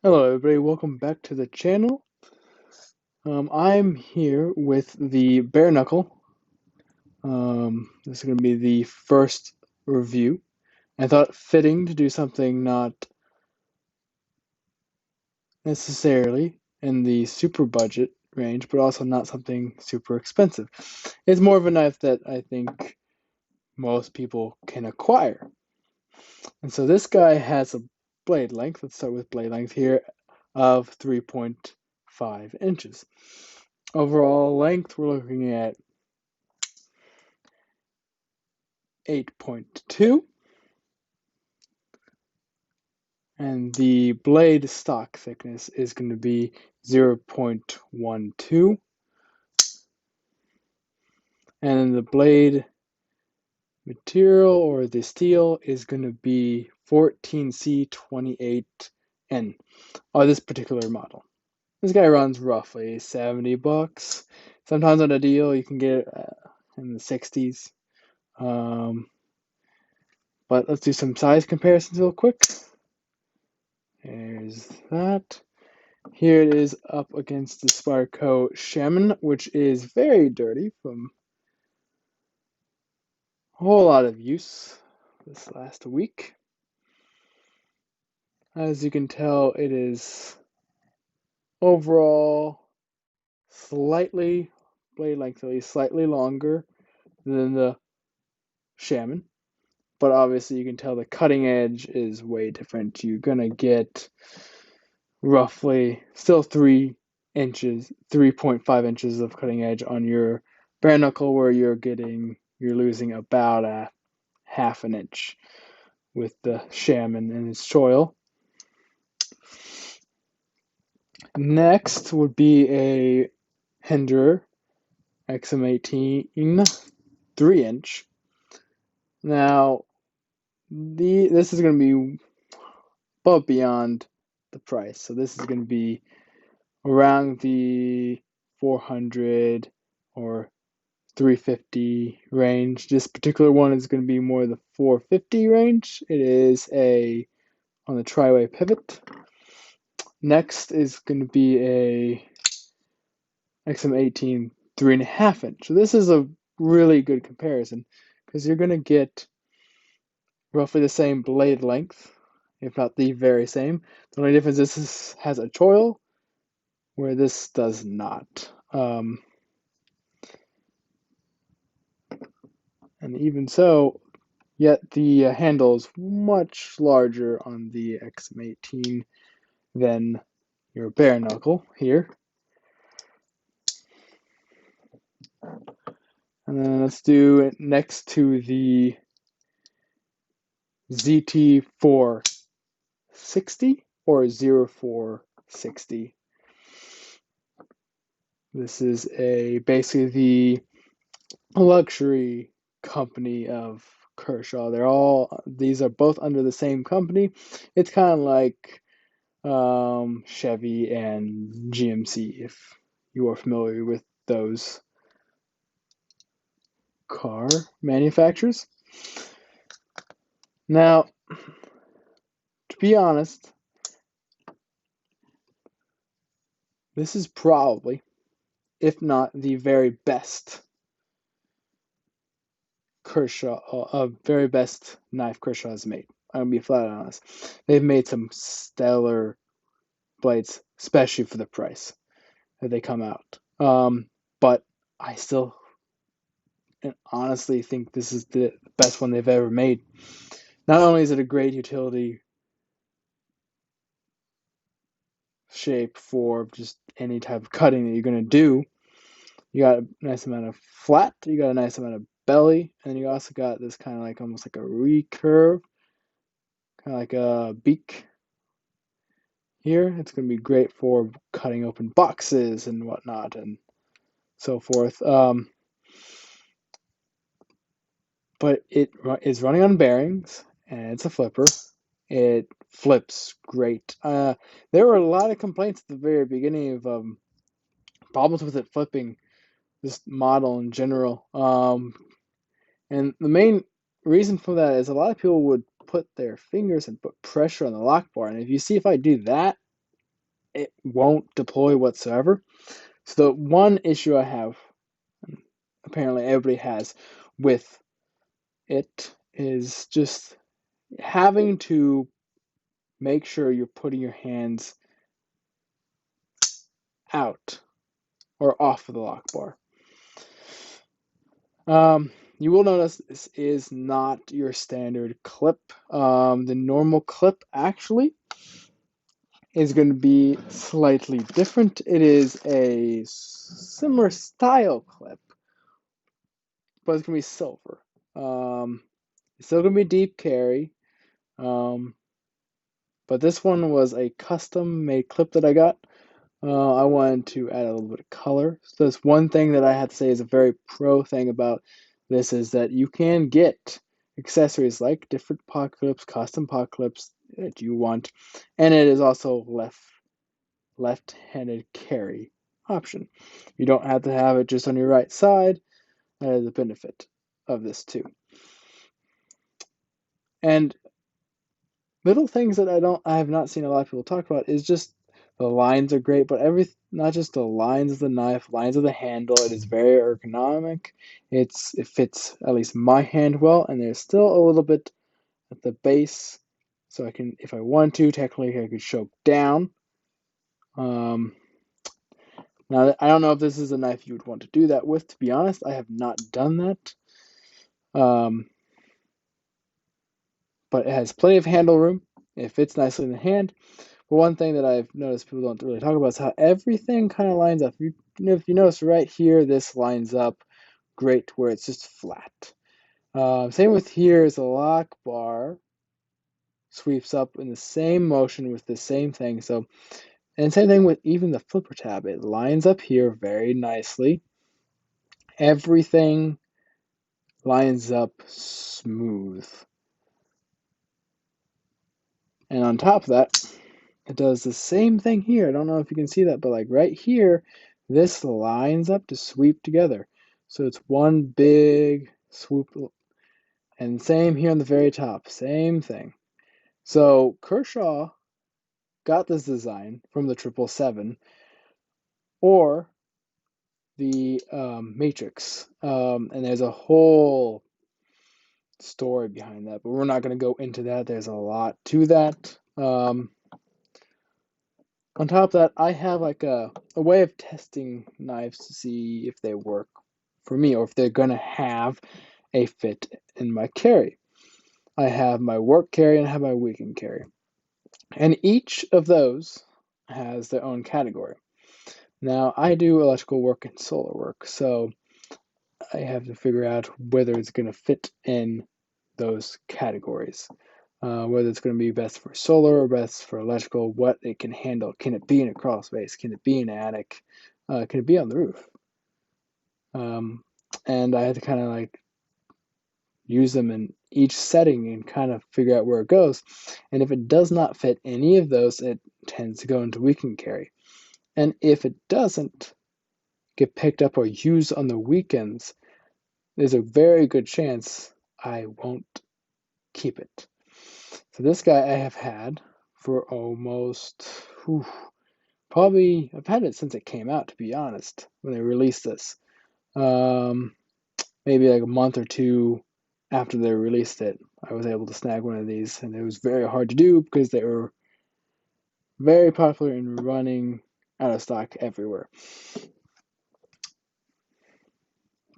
Hello everybody, welcome back to the channel. I'm here with the Bareknuckle. This is going to be the first review. I thought it fitting to do something not necessarily in the super budget range, but also not something super expensive. It's more of a knife that I think most people can acquire. And so this guy has a blade length, let's start with blade length here, of 3.5 inches. Overall length, we're looking at 8.2, and the blade stock thickness is going to be 0.12, and then the blade material or the steel is going to be 14C28N on this particular model. This guy runs roughly 70 bucks. Sometimes on a deal you can get it in the 60s. But let's do some size comparisons real quick. There's that. Here it is up against the Sparco Shaman, which is very dirty from a whole lot of use this last week. As you can tell, it is overall slightly, blade length at least, slightly longer than the Shaman. But obviously you can tell the cutting edge is way different. You're gonna get roughly still 3 inches, 3.5 inches of cutting edge on your Bareknuckle, where you're losing about a half an inch with the Shaman and its choil. Next would be a Hendrer XM18 3-inch. Now, this is going to be above beyond the price. So this is going to be around the 400 or 350 range. This particular one is going to be more the 450 range. It is on the tri-way pivot. Next is going to be a XM18 3.5 inch. So this is a really good comparison because you're going to get roughly the same blade length, if not the very same. The only difference is this has a choil where this does not. And even so, yet the handle is much larger on the XM18 than your Bareknuckle here. And then let's do it next to the ZT460 or 0460. This is basically the luxury company of Kershaw. These are both under the same company. It's kind of like Chevy and GMC, if you are familiar with those car manufacturers. Now, to be honest, this is probably, if not the very best very best knife Kershaw has made. I'm gonna be flat honest. They've made some stellar blades, especially for the price that they come out. But I still and honestly think this is the best one they've ever made. Not only is it a great utility shape for just any type of cutting that you're gonna do, you got a nice amount of flat, you got a nice amount of belly, and you also got this kind of like almost like a recurve, kind of like a beak here. It's going to be great for cutting open boxes and whatnot and so forth. But it is running on bearings, and it's a flipper. It flips great. There were a lot of complaints at the very beginning of problems with it flipping, this model in general. And the main reason for that is a lot of people would put their fingers and put pressure on the lock bar. And if you see if I do that, it won't deploy whatsoever. So the one issue I have, and apparently everybody has with it, is just having to make sure you're putting your hands out or off of the lock bar. You will notice this is not your standard clip. The normal clip actually is going to be slightly different. It is a similar style clip, but it's going to be silver. It's still going to be deep carry, but this one was a custom made clip that I got. I wanted to add a little bit of color. So that's one thing that I have to say is a very pro thing about this is that you can get accessories like different pocket clips, custom pocket clips that you want, and it is also left-handed carry option. You don't have to have it just on your right side. That is a benefit of this too. And little things that I have not seen a lot of people talk about is just the lines are great, but not just the lines of the knife, lines of the handle. It is very ergonomic. It fits at least my hand well, and there's still a little bit at the base, so I can, if I want to, technically I could choke down. Now I don't know if this is a knife you would want to do that with. To be honest, I have not done that. But it has plenty of handle room. It fits nicely in the hand. But one thing that I've noticed people don't really talk about is how everything kind of lines up. If you notice right here, this lines up great where it's just flat. Same with here is the lock bar sweeps up in the same motion with the same thing. So, and same thing with even the flipper tab. It lines up here very nicely. Everything lines up smooth. And on top of that, it does the same thing here. I don't know if you can see that, but like right here, this lines up to sweep together. So it's one big swoop. And same here on the very top, same thing. So Kershaw got this design from the 777 or the Matrix. And there's a whole story behind that, but we're not going to go into that. There's a lot to that. On top of that, I have like a way of testing knives to see if they work for me or if they're going to have a fit in my carry. I have my work carry and I have my weekend carry. And each of those has their own category. Now, I do electrical work and solar work, so I have to figure out whether it's going to fit in those categories. Whether it's going to be best for solar or best for electrical, what it can handle. Can it be in a crawl space? Can it be in an attic? Can it be on the roof? And I had to kind of like use them in each setting and kind of figure out where it goes. And if it does not fit any of those, it tends to go into weekend carry. And if it doesn't get picked up or used on the weekends, there's a very good chance I won't keep it. So this guy I have had for almost, probably, I've had it since it came out, to be honest, when they released this. Maybe like a month or two after they released it, I was able to snag one of these, and it was very hard to do because they were very popular and running out of stock everywhere.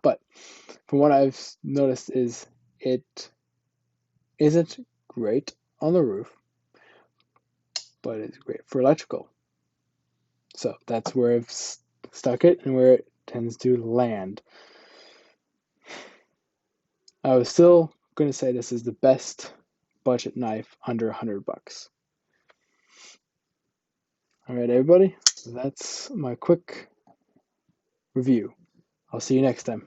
But from what I've noticed is it isn't great on the roof, but it's great for electrical. So that's where I've stuck it and where it tends to land. I was still going to say this is the best budget knife under $100. All right, everybody, that's my quick review. I'll see you next time.